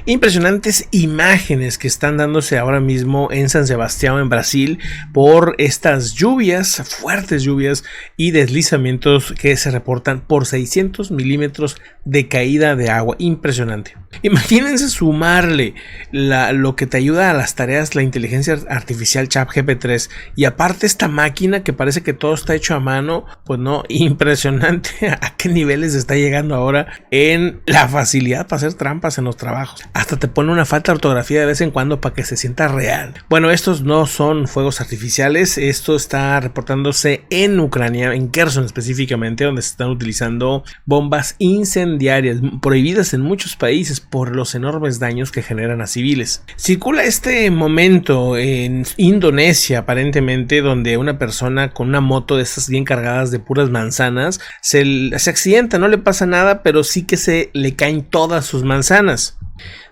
Impresionantes imágenes que están dándose ahora mismo en San Sebastián, en Brasil, por estas lluvias, fuertes lluvias y deslizamientos que se reportan por 600 milímetros de caída de agua. Impresionante. Imagínense sumarle lo que te ayuda a las tareas, la inteligencia artificial ChatGPT-3, y aparte esta máquina que parece que todo está hecho a mano. Pues no, impresionante a qué niveles está llegando ahora en la facilidad para hacer trampas en los trabajos. Hasta te pone una falta de ortografía de vez en cuando para que se sienta real. Bueno, estos no son fuegos artificiales, esto está reportándose en Ucrania, en Kherson específicamente, donde se están utilizando bombas incendiarias prohibidas en muchos países por los enormes daños que generan a civiles. Circula este momento en Indonesia, aparentemente, donde una persona con una moto de estas bien cargadas de puras manzanas se accidenta, no le pasa nada, pero sí que se le caen todas sus manzanas.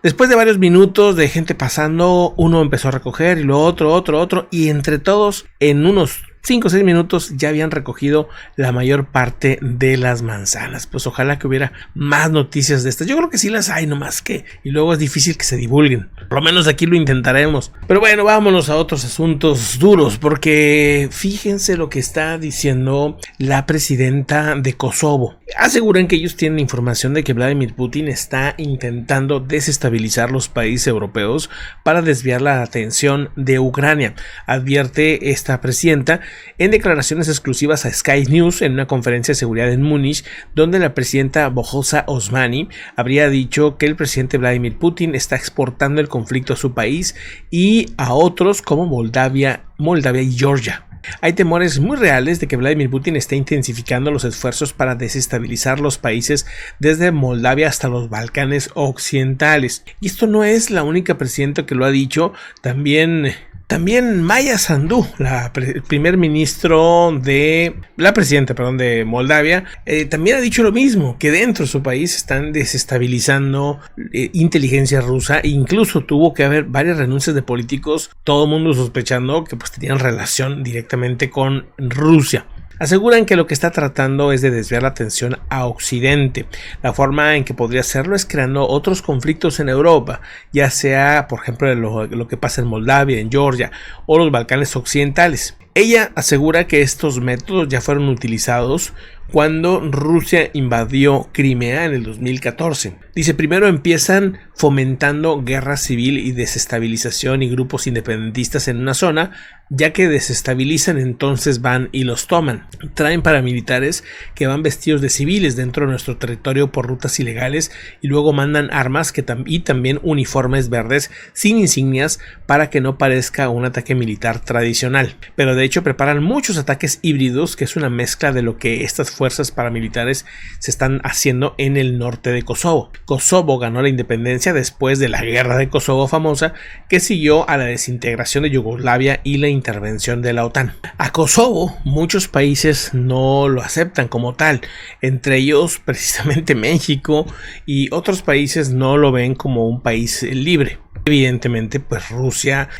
Después de varios minutos de gente pasando, uno empezó a recoger y lo otro, y entre todos, en unos 5 o 6 minutos ya habían recogido la mayor parte de las manzanas. Pues ojalá que hubiera más noticias de estas. Yo creo que sí las hay, nomás que y luego es difícil que se divulguen. Por lo menos aquí lo intentaremos. Pero bueno, vámonos a otros asuntos duros, porque fíjense lo que está diciendo la presidenta de Kosovo. Aseguran que ellos tienen información de que Vladimir Putin está intentando desestabilizar los países europeos para desviar la atención de Ucrania. Advierte esta presidenta en declaraciones exclusivas a Sky News en una conferencia de seguridad en Múnich, donde la presidenta Bohdan Osmani habría dicho que el presidente Vladimir Putin está exportando el conflicto a su país y a otros como Moldavia y Georgia. Hay temores muy reales de que Vladimir Putin esté intensificando los esfuerzos para desestabilizar los países desde Moldavia hasta los Balcanes occidentales. Y esto no es la única presidenta que lo ha dicho. También Maya Sandu, el primer ministro de la presidenta, de Moldavia, también ha dicho lo mismo, que dentro de su país están desestabilizando inteligencia rusa, e incluso tuvo que haber varias renuncias de políticos, todo el mundo sospechando que pues tenían relación directamente con Rusia. Aseguran que lo que está tratando es de desviar la atención a Occidente. La forma en que podría hacerlo es creando otros conflictos en Europa, ya sea, por ejemplo, lo que pasa en Moldavia, en Georgia o los Balcanes occidentales. Ella asegura que estos métodos ya fueron utilizados cuando Rusia invadió Crimea en el 2014. Dice, primero empiezan fomentando guerra civil y desestabilización y grupos independentistas en una zona, ya que desestabilizan, entonces van y los toman. Traen paramilitares que van vestidos de civiles dentro de nuestro territorio por rutas ilegales y luego mandan armas y también uniformes verdes sin insignias para que no parezca un ataque militar tradicional. Pero de hecho preparan muchos ataques híbridos, que es una mezcla de lo que estas fuerzas paramilitares se están haciendo en el norte de Kosovo. Kosovo ganó la independencia después de la guerra de Kosovo famosa, que siguió a la desintegración de Yugoslavia y la intervención de la OTAN. A Kosovo muchos países no lo aceptan como tal, entre ellos precisamente México, y otros países no lo ven como un país libre. Evidentemente pues Rusia,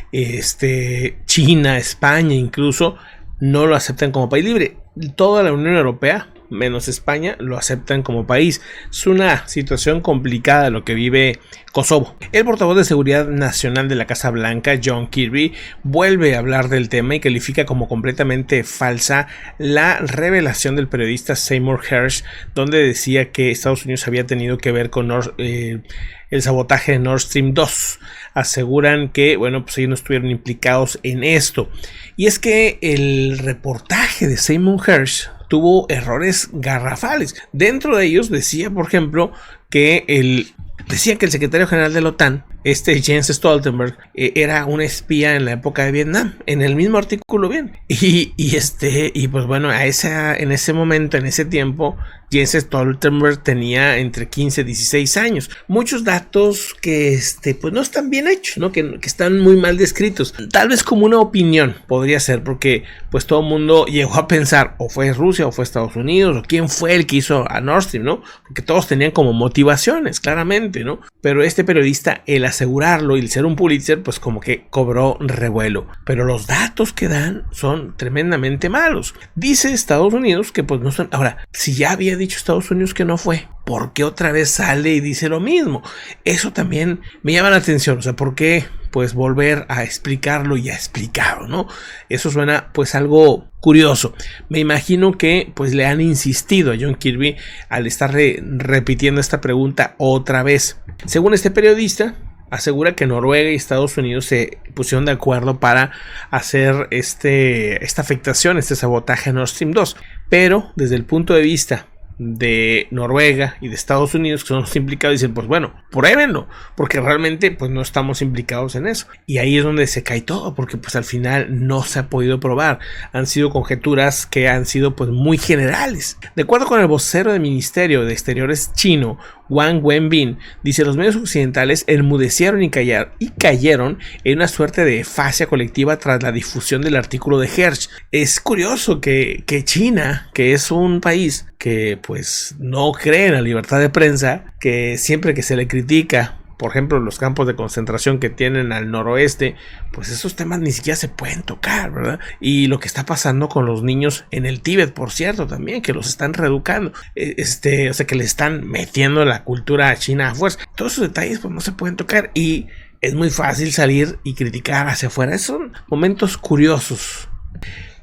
China, España incluso no lo aceptan como país libre. Toda la Unión Europea, menos España, lo aceptan como país. Es una situación complicada lo que vive Kosovo. El portavoz de Seguridad Nacional de la Casa Blanca, John Kirby, vuelve a hablar del tema y califica como completamente falsa la revelación del periodista Seymour Hersh, donde decía que Estados Unidos había tenido que ver con el sabotaje de Nord Stream 2. Aseguran que, pues ellos no estuvieron implicados en esto. Y es que el reportaje de Seymour Hersh tuvo errores garrafales. Dentro de ellos decía, por ejemplo, que el secretario general de la OTAN, Jens Stoltenberg, era un espía en la época de Vietnam. En el mismo artículo, bien. Y pues bueno, en ese momento, en ese tiempo, Jens Stoltenberg tenía entre 15 y 16 años. Muchos datos que pues no están bien hechos, ¿no? Que están muy mal descritos. Tal vez como una opinión podría ser, porque pues todo el mundo llegó a pensar, o fue Rusia, o fue Estados Unidos, o quién fue el que hizo a Nord Stream, ¿no? Porque todos tenían como motivaciones, claramente, ¿no? Pero este periodista, él asegurarlo y el ser un Pulitzer pues como que cobró revuelo, pero los datos que dan son tremendamente malos. Dice Estados Unidos que pues no son. Ahora, si ya había dicho Estados Unidos que no fue, ¿por qué otra vez sale y dice lo mismo? Eso también me llama la atención. O sea, ¿por qué pues volver a explicarlo y a explicarlo, ¿no? Eso suena pues algo curioso. Me imagino que pues le han insistido a John Kirby al estar repitiendo esta pregunta otra vez. Según este periodista, asegura que Noruega y Estados Unidos se pusieron de acuerdo para hacer esta afectación, este sabotaje a Nord Stream 2. Pero desde el punto de vista de Noruega y de Estados Unidos, que son los implicados, dicen pues bueno, pruébenlo, porque realmente pues no estamos implicados en eso. Y ahí es donde se cae todo, porque pues al final no se ha podido probar. Han sido conjeturas que han sido pues muy generales. De acuerdo con el vocero del Ministerio de Exteriores chino, Wang Wenbin, dice: los medios occidentales enmudecieron y cayeron en una suerte de fascia colectiva tras la difusión del artículo de Hersh. Es curioso que China, que es un país que pues no cree en la libertad de prensa, que siempre que se le critica, por ejemplo, los campos de concentración que tienen al noroeste, pues esos temas ni siquiera se pueden tocar, ¿verdad? Y lo que está pasando con los niños en el Tíbet, por cierto, también, que los están reeducando, o sea, que le están metiendo la cultura china a fuerza. Todos esos detalles, pues no se pueden tocar y es muy fácil salir y criticar hacia afuera. Son momentos curiosos.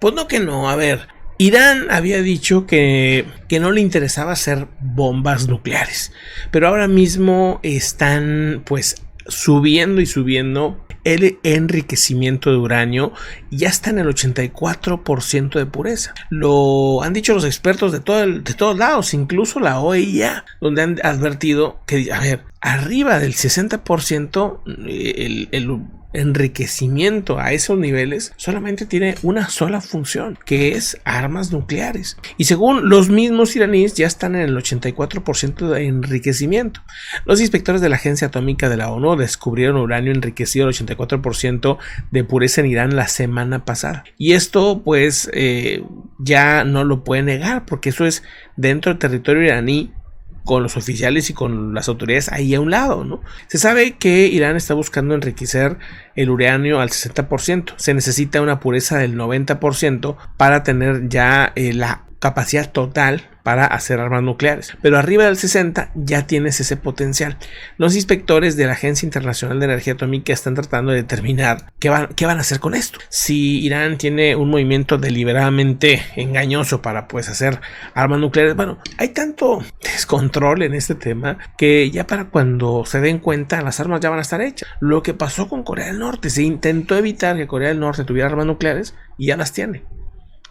Pues no que no, a ver. Irán había dicho que no le interesaba hacer bombas nucleares, pero ahora mismo están pues subiendo el enriquecimiento de uranio, y ya está en el 84% de pureza. Lo han dicho los expertos de todos lados, incluso la OEA, donde han advertido que, a ver, arriba del 60% el enriquecimiento a esos niveles solamente tiene una sola función, que es armas nucleares. Y según los mismos iraníes, ya están en el 84% de enriquecimiento. Los inspectores de la Agencia Atómica de la ONU descubrieron uranio enriquecido al 84% de pureza en Irán la semana pasada. Y esto pues ya no lo puede negar, porque eso es dentro del territorio iraní, con los oficiales y con las autoridades ahí a un lado, ¿no? Se sabe que Irán está buscando enriquecer el uranio al 60%. Se necesita una pureza del 90% para tener ya la capacidad total para hacer armas nucleares, pero arriba del 60 ya tienes ese potencial. Los inspectores de la Agencia Internacional de Energía Atómica están tratando de determinar qué van a hacer con esto. Si Irán tiene un movimiento deliberadamente engañoso para pues hacer armas nucleares, bueno, hay tanto descontrol en este tema que ya para cuando se den cuenta las armas ya van a estar hechas. Lo que pasó con Corea del Norte, se intentó evitar que Corea del Norte tuviera armas nucleares y ya las tiene.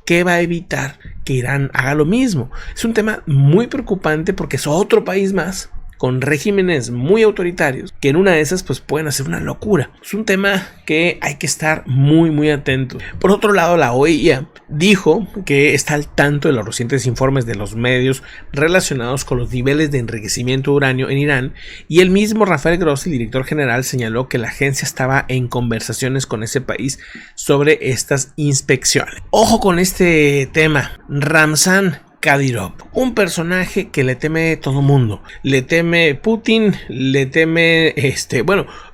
¿Qué va a evitar que Irán haga lo mismo? Es un tema muy preocupante porque es otro país más con regímenes muy autoritarios que en una de esas pues pueden hacer una locura. Es un tema que hay que estar muy atentos. Por otro lado, la OEA dijo que está al tanto de los recientes informes de los medios relacionados con los niveles de enriquecimiento de uranio en Irán, y el mismo Rafael Grossi, el director general, señaló que la agencia estaba en conversaciones con ese país sobre estas inspecciones. Ojo con este tema. Ramzan Kadyrov, un personaje que le teme todo mundo, le teme Putin, le teme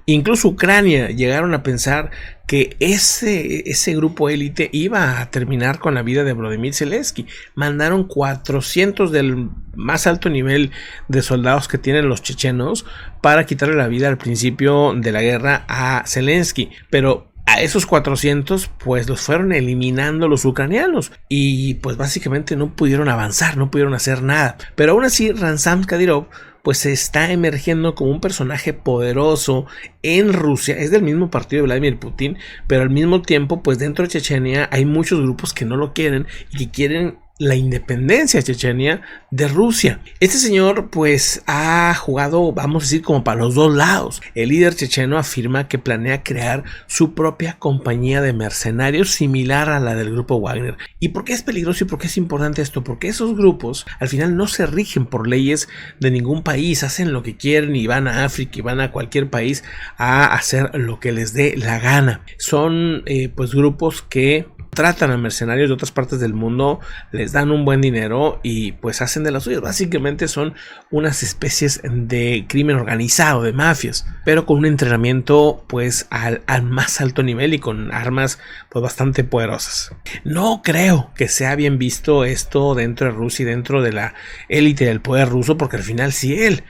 incluso Ucrania llegaron a pensar que ese grupo élite iba a terminar con la vida de Volodymyr Zelensky. Mandaron 400 del más alto nivel de soldados que tienen los chechenos para quitarle la vida al principio de la guerra a Zelensky, pero a esos 400 pues los fueron eliminando los ucranianos y pues básicamente no pudieron avanzar, no pudieron hacer nada. Pero aún así Ramzan Kadyrov pues se está emergiendo como un personaje poderoso en Rusia. Es del mismo partido de Vladimir Putin, pero al mismo tiempo pues dentro de Chechenia hay muchos grupos que no lo quieren y que quieren la independencia de Chechenia de Rusia. Este señor pues ha jugado, vamos a decir, como para los dos lados. El líder checheno afirma que planea crear su propia compañía de mercenarios similar a la del grupo Wagner. ¿Y por qué es peligroso y por qué es importante esto? Porque esos grupos al final no se rigen por leyes de ningún país, hacen lo que quieren y van a África y van a cualquier país a hacer lo que les dé la gana. Son pues grupos que tratan a mercenarios de otras partes del mundo, les dan un buen dinero y pues hacen de las suyas. Básicamente son unas especies de crimen organizado, de mafias, pero con un entrenamiento pues al más alto nivel y con armas pues bastante poderosas. No creo que sea bien visto esto dentro de Rusia y dentro de la élite del poder ruso, porque al final si él,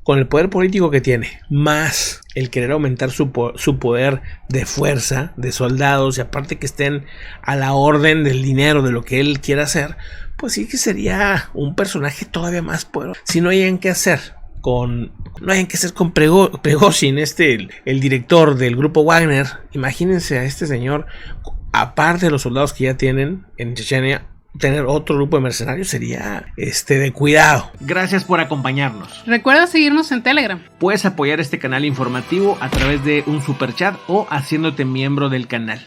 con el poder político que tiene, más el querer aumentar su poder de fuerza, de soldados, y aparte que estén a la orden del dinero, de lo que él quiera hacer, pues sí que sería un personaje todavía más poderoso. Si no hayan que hacer con Prigozhin, el director del grupo Wagner, imagínense a este señor, aparte de los soldados que ya tienen en Chechenia, tener otro grupo de mercenarios sería de cuidado. Gracias por acompañarnos. Recuerda seguirnos en Telegram. Puedes apoyar este canal informativo a través de un super chat o haciéndote miembro del canal.